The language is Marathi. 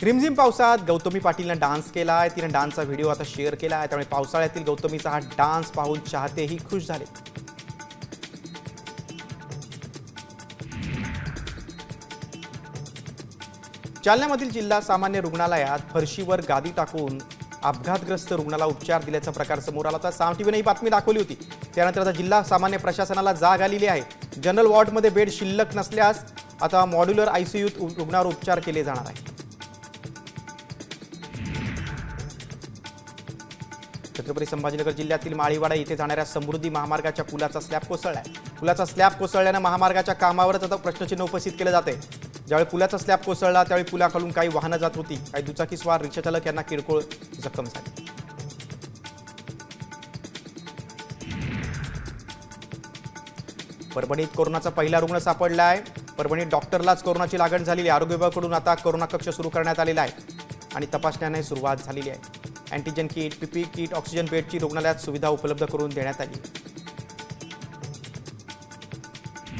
रिमझिम पावसात गौतमी पाटीलने डान्स केलाय. तिने डान्सचा व्हिडिओ आता शेअर केलाय. त्यामुळे पावसाळ्यातील गौतमीचा हा डान्स पाहून चाहतेही खुश झाले. जालन्यामधील जिल्हा सामान्य रुग्णालयात फरशीवर गादी टाकून अपघातग्रस्त रुग्णाला उपचार दिल्याचा प्रकार समोर आला होता. साम टीव्हीने ही बातमी दाखवली होती. त्यानंतर आता जिल्हा सामान्य प्रशासनाला जाग आलेली आहे. जनरल वॉर्डमध्ये बेड शिल्लक नसल्यास आता मॉड्युलर आयसीयूत रुग्णावर उपचार केले जाणार आहे. छत्रपती संभाजीनगर जिल्ह्यातील माळीवाडा येथे जाणाऱ्या समृद्धी महामार्गाच्या पुलाचा स्लॅब कोसळलाय. पुलाचा स्लॅब कोसळल्याने महामार्गाच्या कामावरच आता प्रश्नचिन्ह उपस्थित केले जाते. ज्यावेळी पुलाचा स्लॅब कोसळला त्यावेळी पुलाखालून काही वाहनं जात होती. काही दुचाकीस्वार रिक्षाचालक यांना किरकोळ जखम झाली. परभणीत कोरोनाचा पहिला रुग्ण सापडलाय. परभणीत डॉक्टरलाच कोरोनाची लागण झालेली. आरोग्य विभागाकडून आता कोरोना कक्ष सुरू करण्यात आलेला आहे आणि तपासण्याने सुरुवात झालेली आहे. Antigen kit, PPE kit, oxygen बेडची रुग्णालयात सुविधा उपलब्ध करून देण्यात आली.